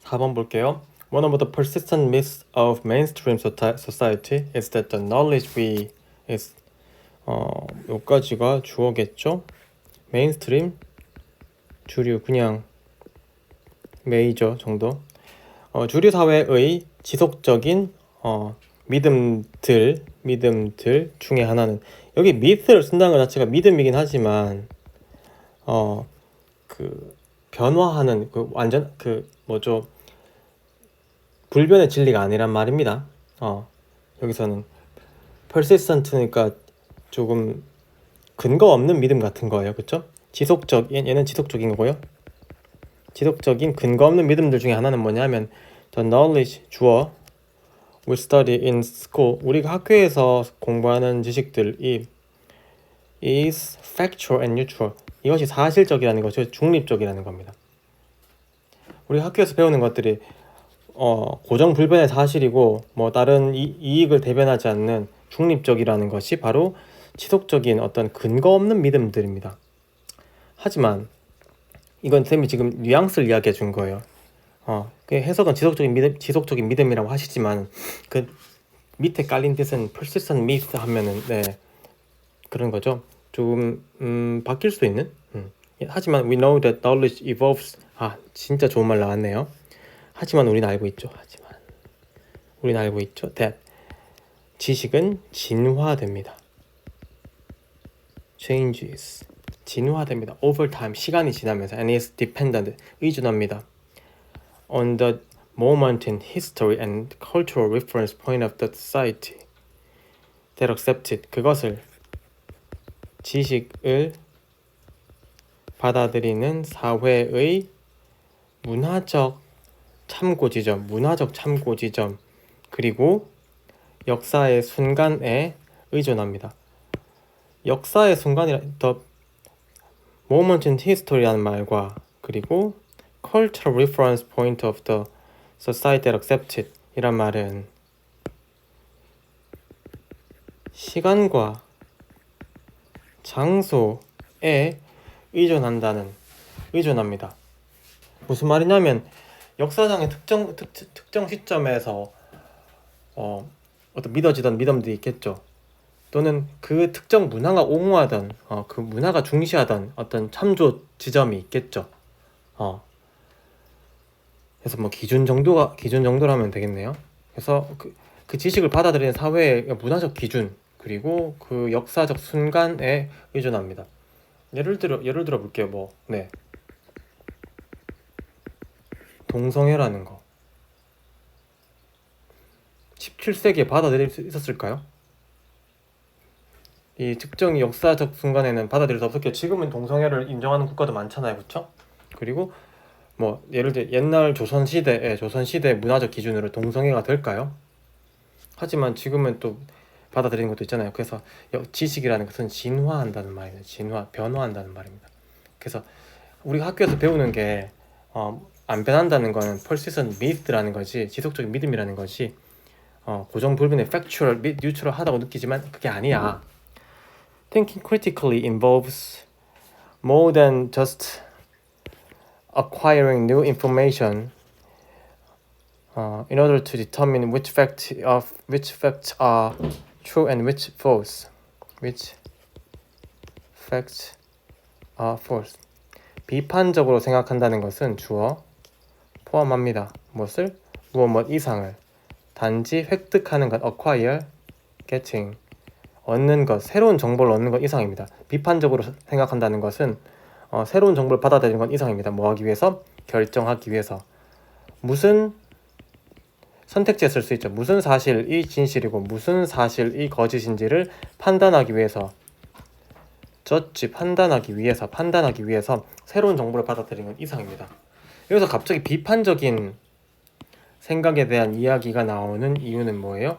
4번 볼게요. One of the persistent myths of mainstream society is that the knowledge we is 여기까지가 주어겠죠? 메인스트림, 주류, 그냥 메이저 정도. 주류 사회의 지속적인 믿음들 중에 하나는, 여기 미스를 쓴다는 것 자체가 믿음이긴 하지만 그 변화하는 그 완전 그 뭐죠, 불변의 진리가 아니란 말입니다. 여기서는 persistent니까 조금 근거 없는 믿음 같은 거예요. 그쵸? 얘는 지속적인 거고요. 지속적인 근거 없는 믿음들 중에 하나는 뭐냐면 the knowledge, 주어, we study in school, 우리가 학교에서 공부하는 지식들이 is factual and neutral, 이것이 사실적이라는 것이 중립적이라는 겁니다. 우리 학교에서 배우는 것들이 고정불변의 사실이고 뭐 다른 이익을 대변하지 않는 중립적이라는 것이 바로 지속적인 어떤 근거 없는 믿음들입니다. 하지만 이건 쌤이 지금 뉘앙스를 이야기해 준 거예요. 그 해석은 지속적인 믿음이라고 하시지만 그 밑에 깔린 뜻은 persistent myth 하면은 그런 거죠. 조금 바뀔 수 있는. 하지만 we know that knowledge evolves. 진짜 좋은 말 나왔네요. 하지만 우리는 알고 있죠. that 지식은 진화됩니다. changes, 진화됩니다. over time, 시간이 지나면서. and is dependent, 의존합니다. on the moment in history and cultural reference point of the society that accepted, 그것을, 지식을 받아들이는 사회의 문화적 참고 지점, 그리고 역사의 순간에 의존합니다. 역사의 순간이라 the moment in history라는 말과 그리고 cultural reference point of the society that accepted 이란 말은 시간과 장소에 의존합니다. 무슨 말이냐면 역사상의 특정 시점에서 어떤 믿어지던 믿음들이 있겠죠. 또는 그 특정 문화가 옹호하던 그 문화가 중시하던 어떤 참조 지점이 있겠죠. 그래서 뭐 기준 정도라면 되겠네요. 그래서 그 지식을 받아들이는 사회의 문화적 기준 그리고 그 역사적 순간에 의존합니다. 예를 들어 볼게요. 동성애라는 거 17세기에 받아들일 수 있었을까요? 이 특정 역사적 순간에는 받아들일 수 없었겠죠. 지금은 동성애를 인정하는 국가도 많잖아요. 그렇죠? 그리고 예를 들어 옛날 조선시대 문화적 기준으로 동성애가 될까요? 하지만 지금은 또 받아들이는 것도 있잖아요. 그래서 지식이라는 것은 진화한다는 말입니다. 변화한다는 말입니다. 그래서 우리가 학교에서 배우는 게 안 변한다는 거는 persistent myth라는 거지, 지속적인 믿음이라는 것이 고정불변의 factual, neutral하다고 느끼지만 그게 아니야. Thinking critically involves more than just acquiring new information in order to determine which facts are true and which facts are false. 비판적으로 생각한다는 것은 주어 포함합니다. 무엇을? 무엇 이상을. 단지 획득하는 것, acquire, getting, 얻는 것, 새로운 정보를 얻는 것 이상입니다. 비판적으로 생각한다는 것은 새로운 정보를 받아들이는 것 이상입니다. 뭐 하기 위해서? 결정하기 위해서. 무슨 선택지에 쓸 수 있죠. 무슨 사실이 진실이고 무슨 사실이 거짓인지를 판단하기 위해서, 판단하기 위해서 새로운 정보를 받아들이는 것 이상입니다. 여기서 갑자기 비판적인 생각에 대한 이야기가 나오는 이유는 뭐예요?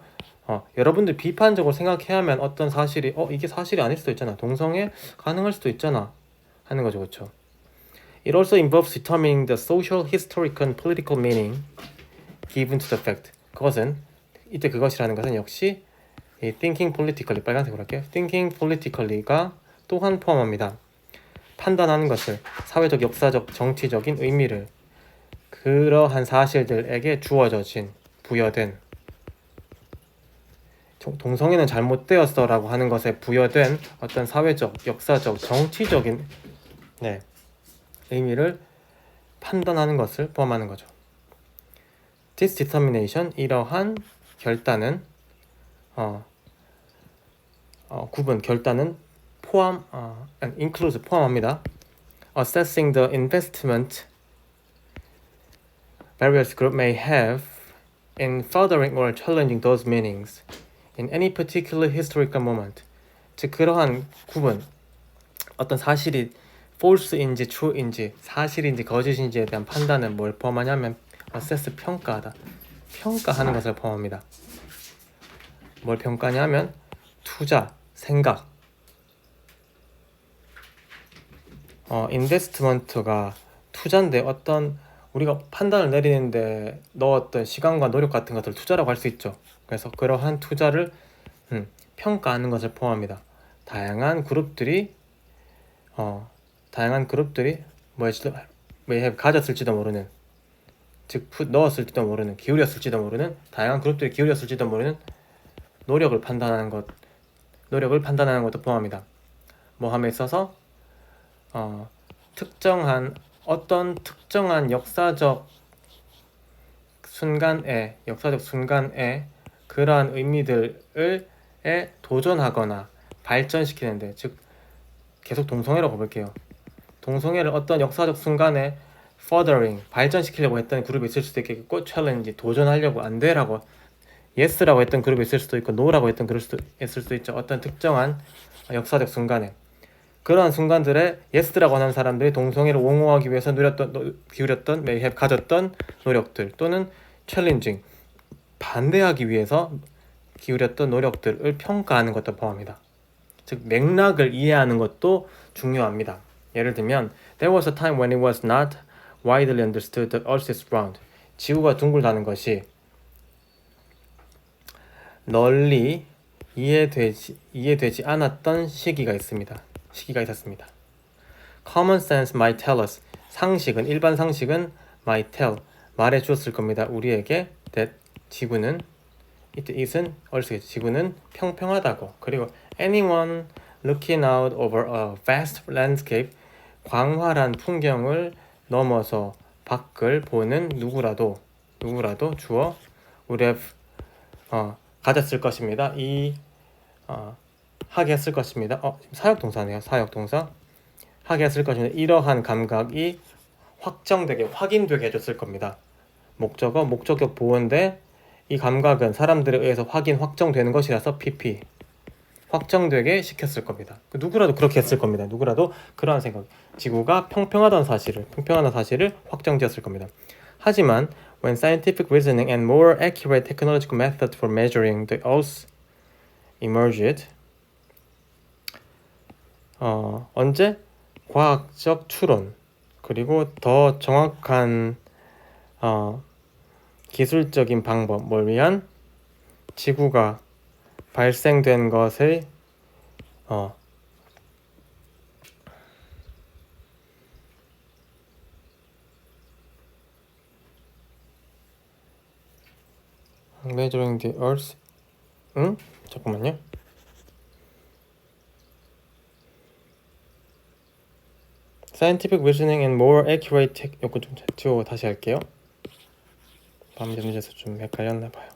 여러분들 비판적으로 생각해야만 어떤 사실이 이게 사실이 아닐 수도 있잖아, 동성애 가능할 수도 있잖아 하는 거죠. 그렇죠? It also involves determining the social, historical, and political meaning given to the fact. 그것이라는 것은 역시 이 thinking politically, 빨간색으로 할게요. thinking politically가 또한 포함합니다. 판단하는 것을, 사회적, 역사적, 정치적인 의미를, 그러한 사실들에게 주어져진 부여된 동성애는 잘못되었어 라고 하는 것에 부여된 어떤 사회적, 역사적, 정치적인 의미를 판단하는 것을 포함하는 거죠. This determination, 이러한 결단은 구분, 결단은 includes, 포함합니다. Assessing the investment various groups may have in furthering or challenging those meanings in any particular historical moment. 즉 그러한 구분, 어떤 사실이 false인지 true인지, 사실인지 거짓인지에 대한 판단은 뭘 포함하냐면 assess, 평가하다, 평가하는 것을 포함합니다. 뭘 평가냐면 투자, 생각, 인베스트먼트가 투자인데 어떤 우리가 판단을 내리는데 넣었던 시간과 노력 같은 것을 투자라고 할 수 있죠. 그래서 그러한 투자를 평가하는 것을 포함합니다. 다양한 그룹들이 가졌을지도 모르는, 즉 넣었을지도 모르는, 기울였을지도 모르는, 다양한 그룹들이 기울였을지도 모르는 노력을 판단하는 것도 포함합니다. 뭐함에 있어서 어떤 특정한 역사적 순간에 그러한 의미들에 도전하거나 발전시키는데, 즉 계속 동성애라고 볼게요. 동성애를 어떤 역사적 순간에 furthering, 발전시키려고 했던 그룹이 있을 수도 있겠고, challenge, 도전하려고 안 돼라고 yes라고 했던 그룹이 있을 수도 있고, no라고 했던 그룹이 있을 수도 있죠. 어떤 특정한 역사적 순간에 그러한 순간들에 yes라고 하는 사람들이 동성애를 옹호하기 위해서 가졌던 노력들, 또는 challenging, 반대하기 위해서 기울였던 노력들을 평가하는 것도 포함합니다. 즉 맥락을 이해하는 것도 중요합니다. 예를 들면 There was a time when it was not widely understood that Earth is round. 지구가 둥글다는 것이 널리 이해되지 않았던 시기가 있었습니다. Common sense might tell us. 일반 상식은 might tell, 말해 주었을 겁니다. 우리에게 that 지구는 지구는 평평하다고. 그리고 anyone looking out over a vast landscape, 광활한 풍경을 넘어서 밖을 보는 누구라도 주어 would have 가졌을 것입니다. 하게 했을 것입니다. 사역동사네요. 사역동사. 하게 했을 것입니다. 이러한 감각이 확인되게 해줬을 겁니다. 목적격 보어인데 이 감각은 사람들에 의해서 확정되는 것이라서 PP, 확정되게 시켰을 겁니다. 누구라도 그렇게 했을 겁니다. 누구라도 그러한 생각, 지구가 평평하다는 사실을 확정지었을 겁니다. 하지만 when scientific reasoning and more accurate technological methods for measuring the Earth emerged, 언제? 과학적 추론, 그리고 더 정확한 기술적인 방법, 뭘 위한? 지구가 발생된 것의 measuring the Earth. 잠깐만요. Scientific reasoning and more accurate 요거 좀 지우고 다시 할게요. 밤 늦어서 좀 헷갈렸나 봐요.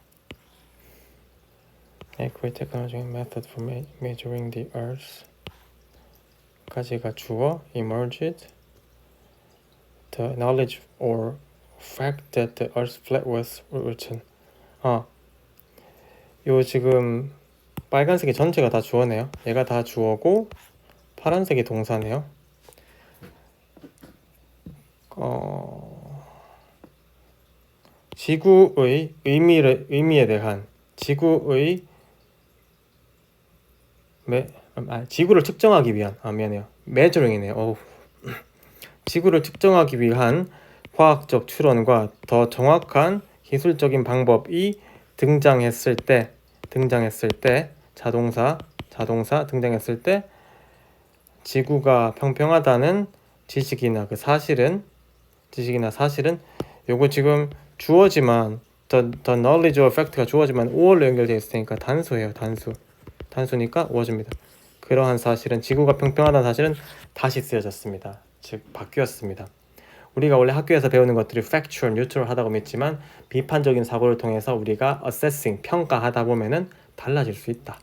Accurate technology method for measuring the Earth 까지가 주어, emerged the knowledge or fact that the Earth flat was written. 요 지금 빨간색이 전체가 다 주어네요. 얘가 다 주어고 파란색이 동사네요. 지구의 의미에 대한 지구의 지구를 측정하기 위한 미안해요. measuring이네요. 지구를 측정하기 위한 과학적 추론과 더 정확한 기술적인 방법이 등장했을 때 자동사 등장했을 때 지구가 평평하다는 지식이나 사실은 요거 지금 주어지만 the knowledge or fact가 주어지만 or로 연결되어 있으니까 단수예요. 단수니까 was 입니다. 그러한 사실은 지구가 평평하다는 사실은 다시 쓰여졌습니다. 즉 바뀌었습니다. 우리가 원래 학교에서 배우는 것들이 factual, neutral 하다고 믿지만 비판적인 사고를 통해서 우리가 assessing, 평가하다 보면은 달라질 수 있다.